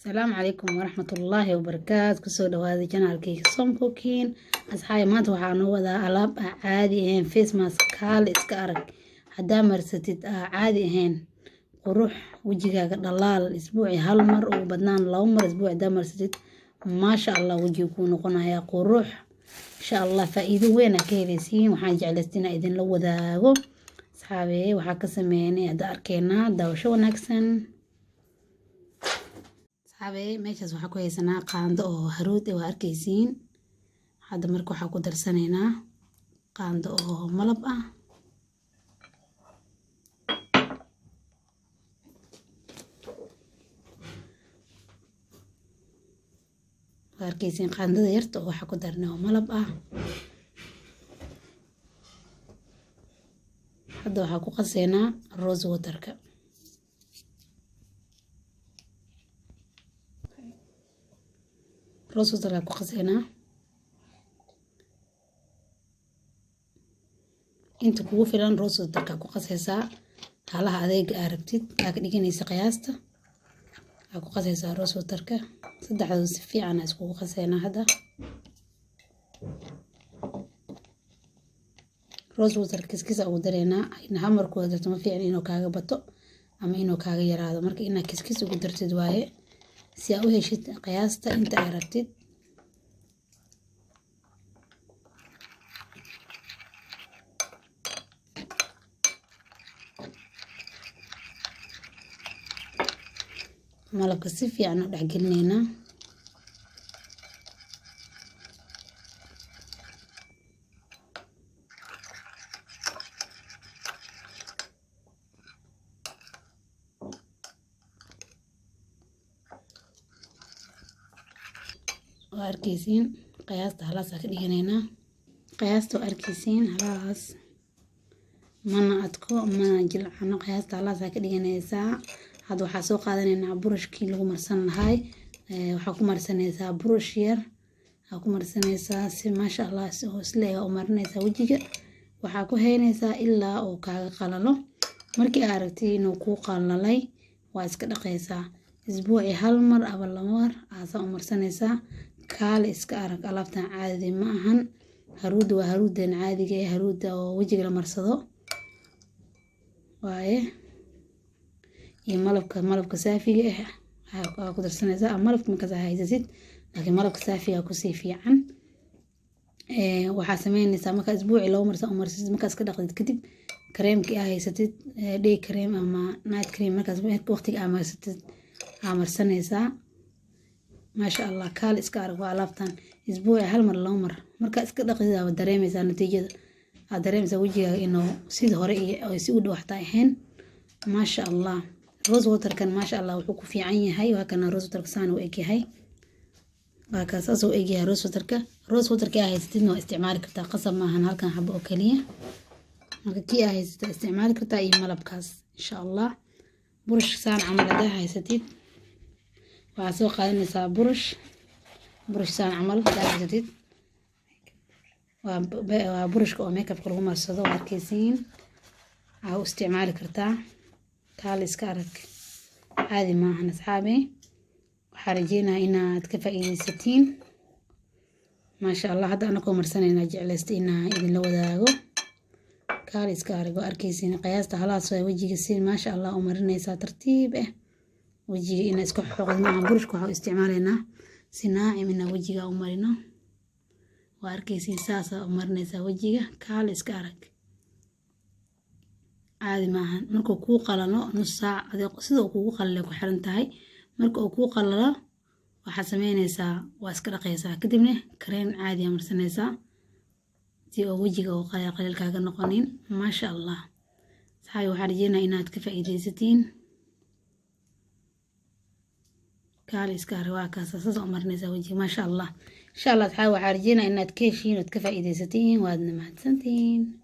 السلام عليكم ورحمة الله وبركاته. كسو دواادي جنالكي سوم كوكين أصحابي maanta waxaan noo wadaa alaab caadi ahayn face mask kaal iska arag hadaa marsatid caadi ahayn qurux wajigaaga dhalaal isbuuci hal mar oo badnaan laba mar isbuuci hadaa marsatid maasha Allah wajigu kuu noqonayaa qurux insha Allah faa'iido weyn ka helaysiin. waxaan jeclaystinaa idin la wadaago asxaabi waxa ka sameeynay hada arkeena daawasho wanaagsan. meeshaas waxaa ku haysanaa qaando oo haruud waa arkaysiin. hadda marka waxaa ku darsanaynaa qaando oo malab ah. waa arkaysiin qaandada yarta oo waxaa ku darnay oo malab ah. hadda waxaa ku qaseynaa rose waterka. rose water ku qaseynaa inta kugu filan. rose water ku qasaysaa halaha adeega aragtid ka dhiganaysa qiyaasta ku qasaysaa rose water saddexdu si fiican isku qaseynaa. hadda rose water kiskisa ugu dareynaa in hamarku darto ma fiican inuu kaaga bato ama inuu kaaga yaraado. marka inaad kiskis ugu dartid waaye si aad u heshid qiyaasta inta ay rabtid. malabka si fiican u dhex gelinaynaa. waa arkaysiin qiyaasta halaas ka dhiganaynaa. qiyaasta waa arkaysiin halaas mana adko mana jilcano. qiyaasta halaas ka dhiganaysaa. hadda waxaa soo qaadanaynaa burushkii lagu marsan lahay. waxaa ku marsanaysaa burush yar ku marsanaysaa si maasha Allah si hoosle u marinaysaa wajiga. waxaa ku haynaysaa ilaa uu kaaga qalalo. markii aad aragtid inuu ku qalalay waa iska dhaqaysaa. isbuuci hal mar ama laba mar aad u marsanaysaa. kaal iska arag alaabtan caadi ma ahan. haruud waa haruudan caadiga ah haruuda oo wajiga la marsado waaye. iyo malabka saafiga ah ku darsanaysaa. malabka markaas haysasid laakiin malabka saafiga ku sii fiican. waxaa sameynaysaa marka isbuuci loo marsid markaas ka dhaqdid kadib kareemkii aad haysatid day cream ama night cream markaas waqtiga aad marsatid aad marsanaysaa. maasha Allah kaal iska arag waa alaabtan isbuuci hal mar laba mar marka iska dhaqdid aad dareemaysaa natiijada. aad dareemaysaa wajigaaga inuu sidii hore ay si u dhawaxta ahayn. maasha Allah rose water kan maasha Allah wuxuu ku fiican yahay. waa kana rose water saan u eg yahay. waa kaas soo eg yahay rose water rose water ka haysatid waa isticmaali kartaa qasab ma ahan halkan xabo oo kaliya. marka kii haysatid isticmaali kartaa iyo malabkaas insha Allah. burush saan camal hadaa haysatid waxaa soo qaadanaysaa burush saan camal hadaa haysatid waa burushka oo makeup lagu marsado. waa arkaysiin aa u isticmaali kartaa. kaal iska arag caadi ma ahan asxaabi. waxaan rajeynayaa inaad ka faa'iidaysatiin. maasha Allah hadda anagoo marsanayna jeclaystay inaan idin la wadaago. kaal iska arag waa arkaysiin qiyaasta halaas waa wajiga si maasha Allah u marinaysaa tartiib ah. wajiga ina isku xoqdina burushka waxaa isticmaalaynaa si naacim ina wajiga u marino. waa arkaysiin saas u marinaysaa wajiga. kaal iska arag caadi maahan. markuu kuu qalalo nus saac sida uu kugu qalalo ku xiran tahay. marka uu kuu qalalo waxaa sameynaysaa waa iska dhaqaysaa kadibna kareen caadi ah marsanaysaa si oo wajiga uu qalal kaaga noqonin. maasha Allah saxay waxaan rajeynayaa inaad ka faa'iidaysatiin. kaal iska arag waa kaas saas u marinaysaa wajiga maasha Allah insha Allah saxay waxaan rajeynayaa inaad ka heshiin oo ka faa'iidaysatiin. waadna mahadsantiin.